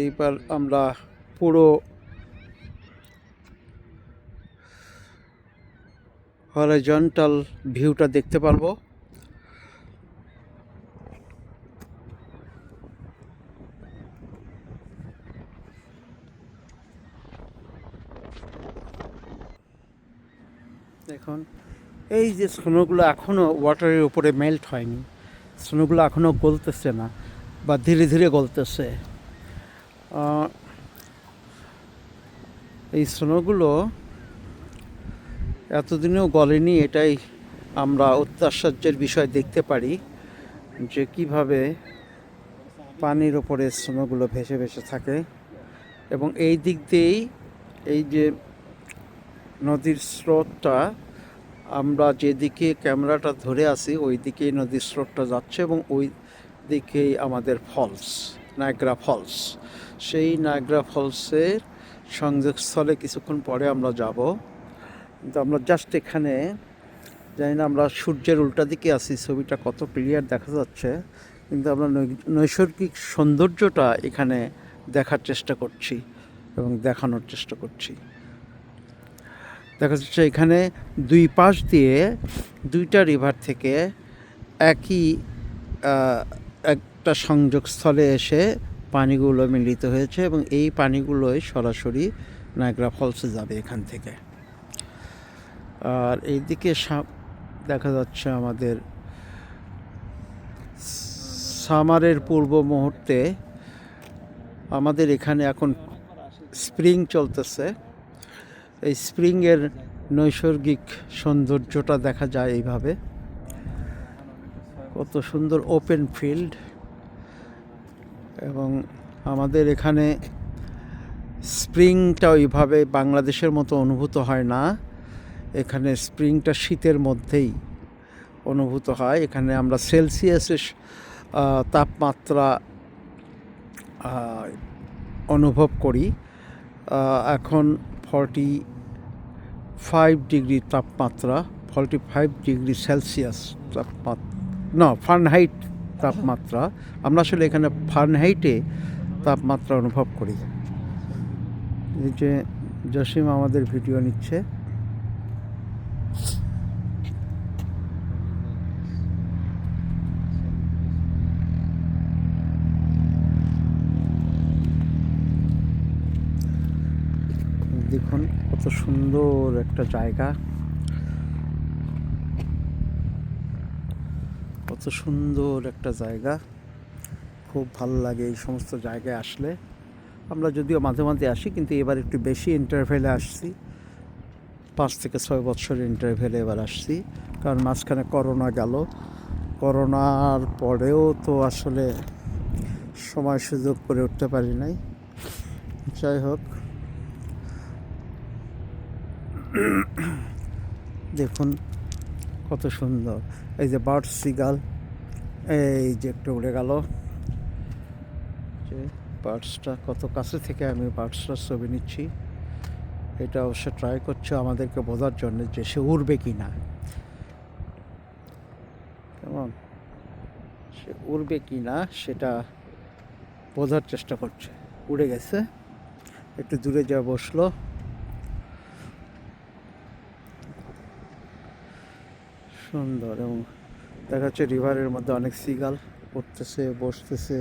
এইবার আমরা পুরো হরাইজন্টাল ভিউটা দেখতে পারবো। এখন এই যে স্নোগুলো এখনও ওয়াটারের উপরে মেল্ট হয়নি, স্নোগুলো এখনও গলতেছে না বা ধীরে ধীরে গলতেছে। এই স্নোগুলো এতদিনেও গলেনি, এটাই আমরা অত্যাশ্চর্যের বিষয় দেখতে পারি যে কিভাবে পানির ওপরে স্নোগুলো ভেসে ভেসে থাকে। এবং এই দিক দিয়েই এই যে নদীর স্রোতটা, আমরা যেদিকে ক্যামেরাটা ধরে আছি ওই দিকেই নদীর স্রোতটা যাচ্ছে এবং ওই দিকেই আমাদের ফলস, নায়াগ্রা ফলস। সেই নায়াগ্রা ফলসের সংযোগস্থলে কিছুক্ষণ পরে আমরা যাব। কিন্তু আমরা জাস্ট এখানে জানি না, আমরা সূর্যের উল্টা দিকে আছি, ছবিটা কত ক্লিয়ার দেখা যাচ্ছে, কিন্তু আমরা নৈসর্গিক সৌন্দর্যটা এখানে দেখার চেষ্টা করছি এবং দেখানোর চেষ্টা করছি। দেখা যাচ্ছে এখানে দুই পাশ দিয়ে দুইটা রিভার থেকে একই একটা সংযোগস্থলে এসে পানিগুলো মিলিত হয়েছে এবং এই পানিগুলোই সরাসরি নায়াগ্রা ফলসে যাবে এখান থেকে। আর এইদিকে দেখা যাচ্ছে আমাদের সামারের পূর্ব মুহূর্তে আমাদের এখানে এখন স্প্রিং চলতেছে। এই স্প্রিংয়ের নৈসর্গিক সৌন্দর্যটা দেখা যায় এইভাবে, কত সুন্দর ওপেন ফিল্ড। এবং আমাদের এখানে স্প্রিংটা ওইভাবে বাংলাদেশের মতো অনুভূত হয় না, এখানে স্প্রিংটা শীতের মধ্যেই অনুভূত হয়। এখানে আমরা সেলসিয়াসের তাপমাত্রা অনুভব করি। এখন 45 ডিগ্রি তাপমাত্রা, 45 ডিগ্রি সেলসিয়াস তাপমাত্রা, না ফারেনহাইট তাপমাত্রা। আমরা আসলে এখানে ফারেনহাইটে তাপমাত্রা অনুভব করি। এই যে জসিম আমাদের ভিডিও নিচ্ছে। দেখুন কত সুন্দর একটা জায়গা, কত সুন্দর একটা জায়গা। খুব ভালো লাগে এই সমস্ত জায়গায় আসলে। আমরা যদিও মাঝে মাঝে আসি, কিন্তু এবার একটু বেশি ইন্টারভ্যালে আসছি, 5 থেকে 6 বছরের ইন্টারভ্যালে এবার আসছি। কারণ মাঝখানে করোনা গেল, করোনার পরেও তো আসলে সময় সুযোগ করে উঠতে পারি নাই। যাই হোক, দেখুন কত সুন্দর। এই যে বার্ড সিগাল, এই যে একটু উড়ে গেল, যে বার্ডসটা কত কাছে থেকে আমি বার্ডসটার ছবি নিচ্ছি। এটা অবশ্য ট্রাই করছে আমাদেরকে বোঝার জন্য যে সে উড়বে কি না, কেমন সে উড়বে কি না সেটা বোঝার চেষ্টা করছে। উড়ে গেছে, একটু দূরে যা বসলো। সুন্দর। এবং দেখা যাচ্ছে রিভারের মধ্যে অনেক সিগাল উঠতেছে, বসতেছে,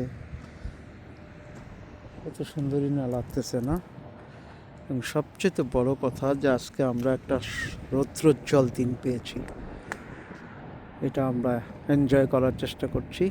কত সুন্দরই না লাগতেছে না। এবং সবচেয়ে বড় কথা যে আজকে আমরা একটা রৌদ্রোজ্জ্বল দিন পেয়েছি, এটা আমরা এনজয় করার চেষ্টা করছি।